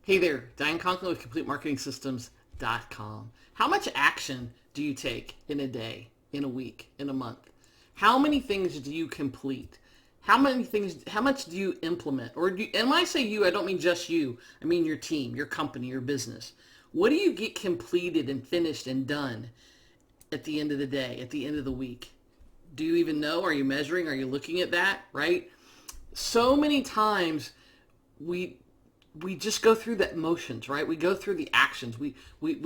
Hey there, Diane Conklin with CompleteMarketingSystems.com. How much action do you take in a day, in a week, in a month? How many things do you complete? How much do you implement? And when I say you, I don't mean just you. I mean your team, your company, your business. What do you get completed and finished and done at the end of the day, at the end of the week? Do you even know? Are you measuring? Are you looking at that, right? So many times we just go through the motions, right? We go through the actions. We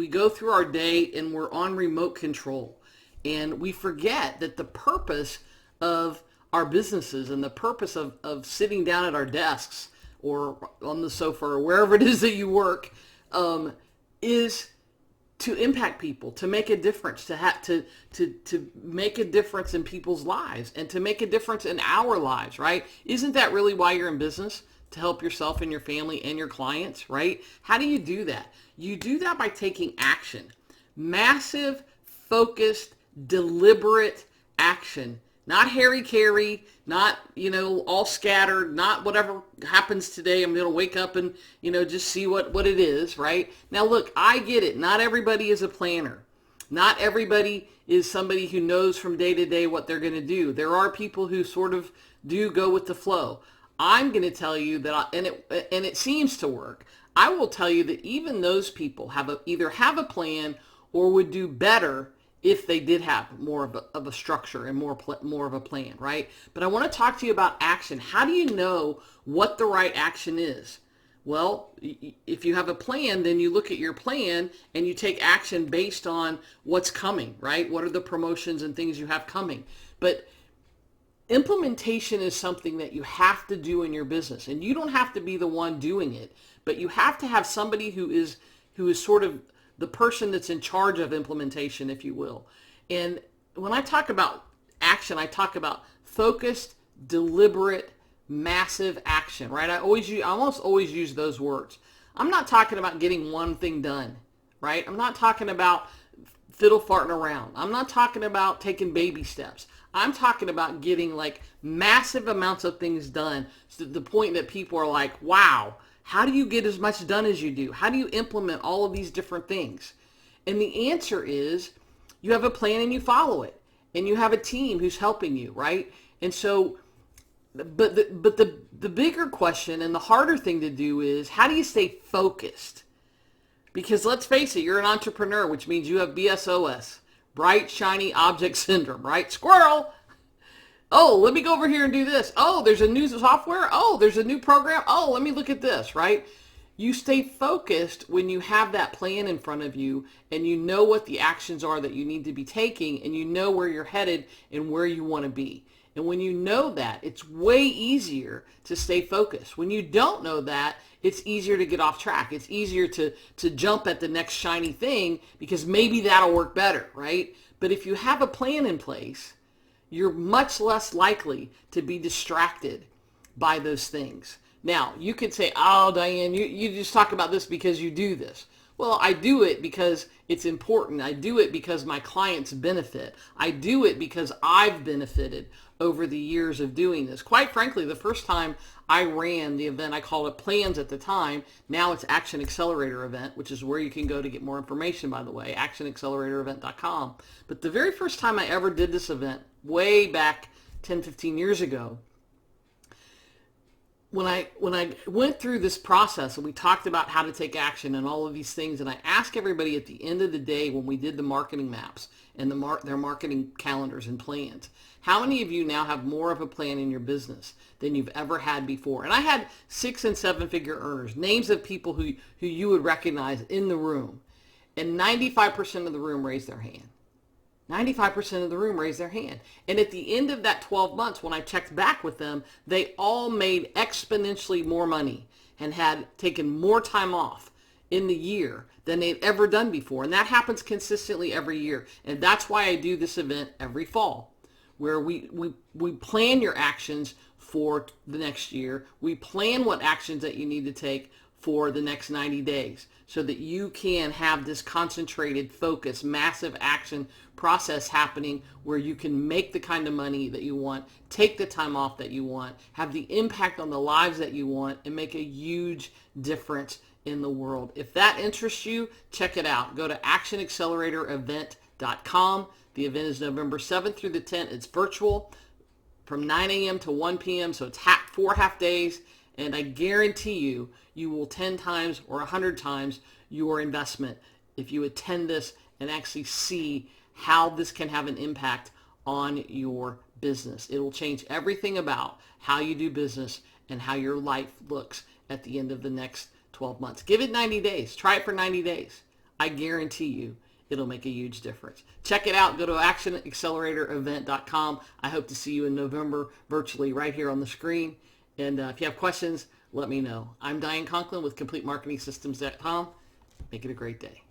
go through our day and we're on remote control. And we forget that the purpose of our businesses and the purpose of sitting down at our desks or on the sofa or wherever it is that you work is to impact people, to make a difference, to make a difference in people's lives and to make a difference in our lives, right? Isn't that really why you're in business? To help yourself and your family and your clients, right? How do you do that? You do that by taking action. Massive, focused, deliberate action. Not hairy-carry, not, all scattered, not whatever happens today. I'm going to wake up and, just see what it is, right? Now, look, I get it. Not everybody is a planner. Not everybody is somebody who knows from day to day what they're going to do. There are people who sort of do go with the flow. I'm going to tell you that, and it seems to work. I will tell you that even those people either have a plan or would do better if they did have more of a structure and more of a plan, right? But I want to talk to you about action. How do you know what the right action is? Well, if you have a plan, then you look at your plan and you take action based on what's coming, right? What are the promotions and things you have coming? But implementation is something that you have to do in your business, and you don't have to be the one doing it, but you have to have somebody who is sort of the person that's in charge of implementation, if you will. And when I talk about action, I talk about focused, deliberate, massive action, right? I almost always use those words. I'm not talking about getting one thing done, right? I'm not talking about fiddle farting around. I'm not talking about taking baby steps. I'm talking about getting like massive amounts of things done to the point that people are like, wow, how do you get as much done as you do? How do you implement all of these different things? And the answer is you have a plan and you follow it. And you have a team who's helping you, right? And so, but the bigger question and the harder thing to do is how do you stay focused? Because let's face it, you're an entrepreneur, which means you have BSOS. Bright, shiny object syndrome, right? Squirrel. Oh, let me go over here and do this. Oh, there's a new software. Oh, there's a new program. Oh, let me look at this, right? You stay focused when you have that plan in front of you and you know what the actions are that you need to be taking and you know where you're headed and where you want to be. And when you know that, it's way easier to stay focused. When you don't know that, it's easier to get off track. It's easier to jump at the next shiny thing because maybe that'll work better, right? But if you have a plan in place, you're much less likely to be distracted by those things. Now, you could say, oh, Diane, you just talk about this because you do this. Well, I do it because it's important. I do it because my clients benefit. I do it because I've benefited over the years of doing this. Quite frankly, the first time I ran the event, I called it Plans at the time. Now it's Action Accelerator Event, which is where you can go to get more information, by the way, actionacceleratorevent.com. But the very first time I ever did this event, way back 10, 15 years ago, when I went through this process and we talked about how to take action and all of these things, and I asked everybody at the end of the day when we did the marketing maps and their marketing calendars and plans, how many of you now have more of a plan in your business than you've ever had before? And I had 6- and 7-figure earners, names of people who you would recognize in the room, and 95% of the room raised their hand. 95% of the room raised their hand. And at the end of that 12 months, when I checked back with them, they all made exponentially more money and had taken more time off in the year than they'd ever done before. And that happens consistently every year. And that's why I do this event every fall, where we plan your actions for the next year. We plan what actions that you need to take for the next 90 days so that you can have this concentrated, focused, massive action process happening where you can make the kind of money that you want, take the time off that you want, have the impact on the lives that you want, and make a huge difference in the world. If that interests you, check it out. Go to actionacceleratorevent.com. The event is November 7th through the 10th. It's virtual from 9 a.m. to 1 p.m. So it's 4 half days. And I guarantee you, you will 10 times or 100 times your investment if you attend this and actually see how this can have an impact on your business. It will change everything about how you do business and how your life looks at the end of the next 12 months. Give it 90 days. Try it for 90 days. I guarantee you it'll make a huge difference. Check it out. Go to actionacceleratorevent.com. I hope to see you in November virtually right here on the screen. And if you have questions, let me know. I'm Diane Conklin with CompleteMarketingSystems.com. Make it a great day.